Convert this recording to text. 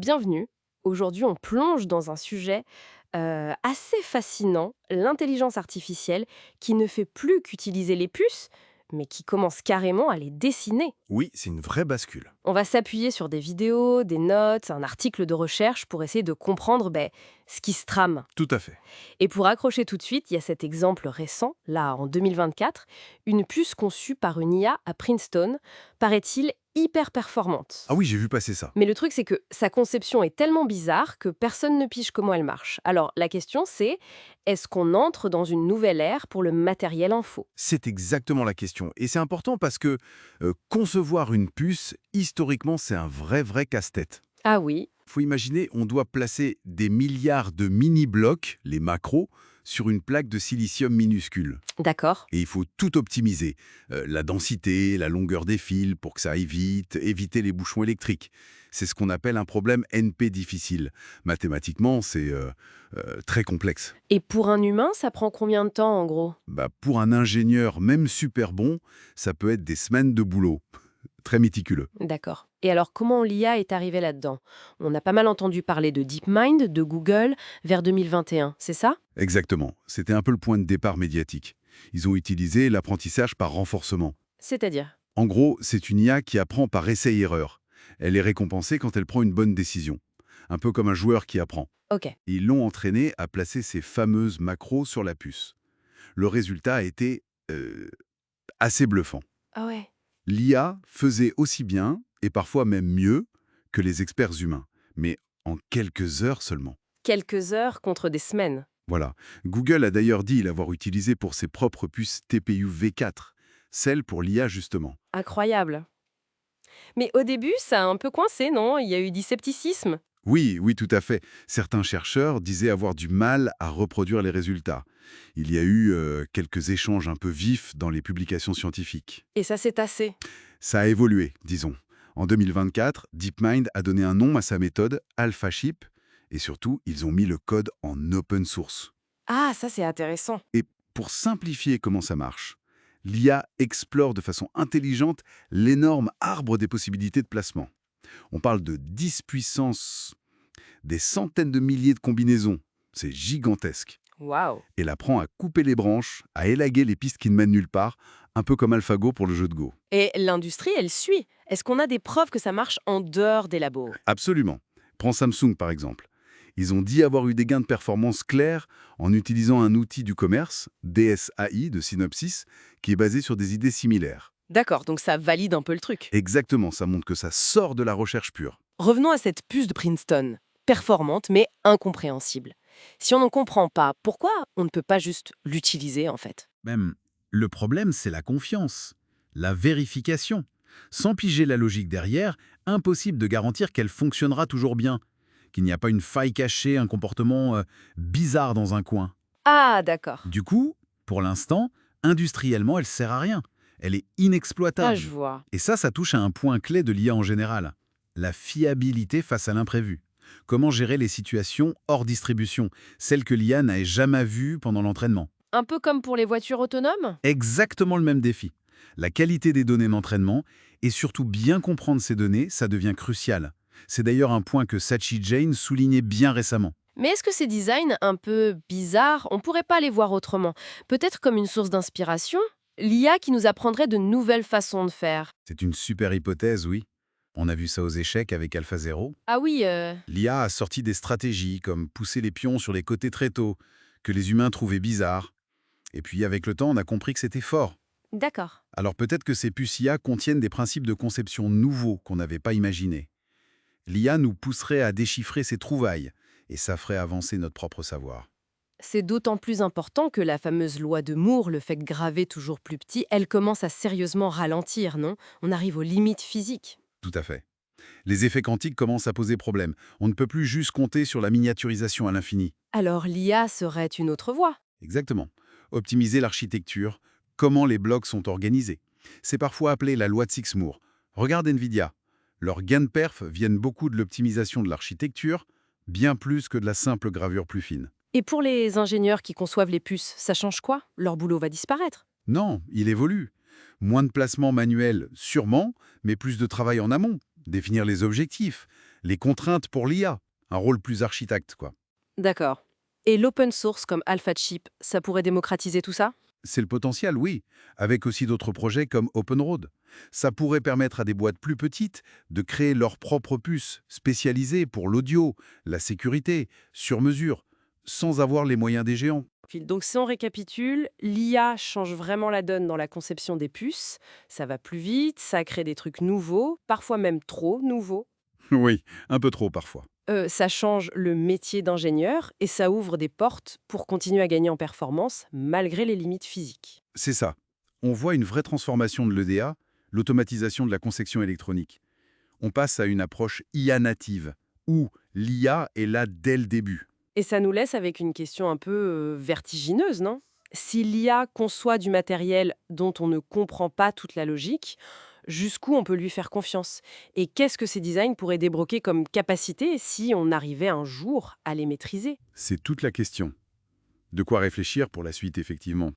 bienvenue. Aujourd'hui, on plonge dans un sujet assez fascinant, l'intelligence artificielle, qui ne fait plus qu'utiliser les puces, mais qui commence carrément à les dessiner. Oui, c'est une vraie bascule. On va s'appuyer sur des vidéos, des notes, un article de recherche pour essayer de comprendre ce qui se trame. Tout à fait. Et pour accrocher tout de suite, il y a cet exemple récent, là en 2024, une puce conçue par une IA à Princeton, paraît-il hyper performante. Ah oui, j'ai vu passer ça. Mais le truc, c'est que sa conception est tellement bizarre que personne ne pige comment elle marche. Alors, la question, c'est est-ce qu'on entre dans une nouvelle ère pour le matériel info? C'est exactement la question. Et c'est important parce que concevoir une puce, historiquement, c'est un vrai casse-tête. Ah oui, Faut imaginer, on doit placer des milliards de mini-blocs, les macros, sur une plaque de silicium minuscule. d'accord. Et il faut tout optimiser. La densité, la longueur des fils pour que ça aille vite, éviter les bouchons électriques. C'est ce qu'on appelle un problème NP difficile. Mathématiquement, c'est très complexe. Et pour un humain, ça prend combien de temps en gros? Pour un ingénieur, même super bon, ça peut être des semaines de boulot. Très méticuleux. D'accord. Et alors, comment l'IA est arrivée là-dedans? On a pas mal entendu parler de DeepMind, de Google, vers 2021, c'est ça? Exactement. C'était un peu le point de départ médiatique. Ils ont utilisé l'apprentissage par renforcement. C'est-à-dire? En gros, c'est une IA qui apprend par essai-erreur. Elle est récompensée quand elle prend une bonne décision. Un peu comme un joueur qui apprend. Ok. Ils l'ont entraîné à placer ces fameuses macros sur la puce. Le résultat a été assez bluffant. Ah ouais. L'IA faisait aussi bien, et parfois même mieux, que les experts humains, mais en quelques heures seulement. Quelques heures contre des semaines. Voilà. Google a d'ailleurs dit l'avoir utilisé pour ses propres puces TPU V4, celles pour l'IA justement. Incroyable. Mais au début, ça a un peu coincé, non? Il y a eu du scepticisme. Oui, oui, tout à fait. Certains chercheurs disaient avoir du mal à reproduire les résultats. Il y a eu quelques échanges un peu vifs dans les publications scientifiques. Et ça s'est tassé. Ça a évolué, disons. En 2024, DeepMind a donné un nom à sa méthode, AlphaChip, et surtout, ils ont mis le code en open source. Ah, ça c'est intéressant. Et pour simplifier comment ça marche, l'IA explore de façon intelligente l'énorme arbre des possibilités de placement. On parle de 10 puissance, des centaines de milliers de combinaisons. C'est gigantesque. Waouh. Elle apprend à couper les branches, à élaguer les pistes qui ne mènent nulle part, un peu comme AlphaGo pour le jeu de Go. Et l'industrie, elle suit. Est-ce qu'on a des preuves que ça marche en dehors des labos? Absolument. Prends Samsung par exemple. Ils ont dit avoir eu des gains de performance clairs en utilisant un outil du commerce, DSAI de Synopsys, qui est basé sur des idées similaires. D'accord, donc ça valide un peu le truc. Exactement, ça montre que ça sort de la recherche pure. Revenons à cette puce de Princeton. Performante, mais incompréhensible. Si on n'en comprend pas, pourquoi on ne peut pas juste l'utiliser en fait? Même, le problème, c'est la confiance, la vérification. Sans piger la logique derrière, impossible de garantir qu'elle fonctionnera toujours bien, qu'il n'y a pas une faille cachée, un comportement bizarre dans un coin. Ah, d'accord. Du coup, pour l'instant, industriellement, elle sert à rien. Elle est Ah, je inexploitable. vois. Et ça touche à un point clé de l'IA en général. La fiabilité face à l'imprévu. Comment gérer les situations hors distribution, celles que l'IA n'a jamais vues pendant l'entraînement. Un peu comme pour les voitures autonomes? Exactement le même défi. La qualité des données d'entraînement et surtout bien comprendre ces données, ça devient crucial. C'est d'ailleurs un point que Sachi Jain soulignait bien récemment. Mais est-ce que ces designs un peu bizarres, on pourrait pas les voir autrement? Peut-être comme une source d'inspiration? L'IA qui nous apprendrait de nouvelles façons de faire. C'est une super hypothèse, oui. On a vu ça aux échecs avec AlphaZero. Ah oui, L'IA a sorti des stratégies comme pousser les pions sur les côtés très tôt, que les humains trouvaient bizarres. Et puis avec le temps, on a compris que c'était fort. d'accord. Alors peut-être que ces puces IA contiennent des principes de conception nouveaux qu'on n'avait pas imaginés. L'IA nous pousserait à déchiffrer ces trouvailles, et ça ferait avancer notre propre savoir. C'est d'autant plus important que la fameuse loi de Moore, le fait de graver toujours plus petit, elle commence à sérieusement ralentir, non? On arrive aux limites physiques. Tout à fait. Les effets quantiques commencent à poser problème. On ne peut plus juste compter sur la miniaturisation à l'infini. Alors l'IA serait une autre voie. Exactement. Optimiser l'architecture, comment les blocs sont organisés. C'est parfois appelé la loi de Sixmoor. Regarde Nvidia. Leurs gains de perf viennent beaucoup de l'optimisation de l'architecture, bien plus que de la simple gravure plus fine. Et pour les ingénieurs qui conçoivent les puces, ça change quoi? Leur boulot va disparaître. Non, il évolue. Moins de placements manuels, sûrement, mais plus de travail en amont. Définir les objectifs, Les contraintes pour l'IA, un rôle plus architecte, quoi. D'accord. Et l'open source comme AlphaChip, ça pourrait démocratiser tout ça? C'est le potentiel, oui, avec aussi d'autres projets comme OpenRoad. Ça pourrait permettre à des boîtes plus petites de créer leurs propres puces spécialisées pour l'audio, la sécurité, sur mesure, sans avoir les moyens des géants. Donc si on récapitule, l'IA change vraiment la donne dans la conception des puces. Ça va plus vite, ça crée des trucs nouveaux, parfois même trop nouveaux. Oui, un peu trop parfois. Ça change le métier d'ingénieur et ça ouvre des portes pour continuer à gagner en performance malgré les limites physiques. C'est ça. On voit une vraie transformation de l'EDA, l'automatisation de la conception électronique. On passe à une approche IA native, où l'IA est là dès le début. Et ça nous laisse avec une question un peu vertigineuse, non? Si l'IA conçoit du matériel dont on ne comprend pas toute la logique, jusqu'où on peut lui faire confiance? Et qu'est-ce que ces designs pourraient débloquer comme capacité si on arrivait un jour à les maîtriser? C'est toute la question. De quoi réfléchir pour la suite, effectivement.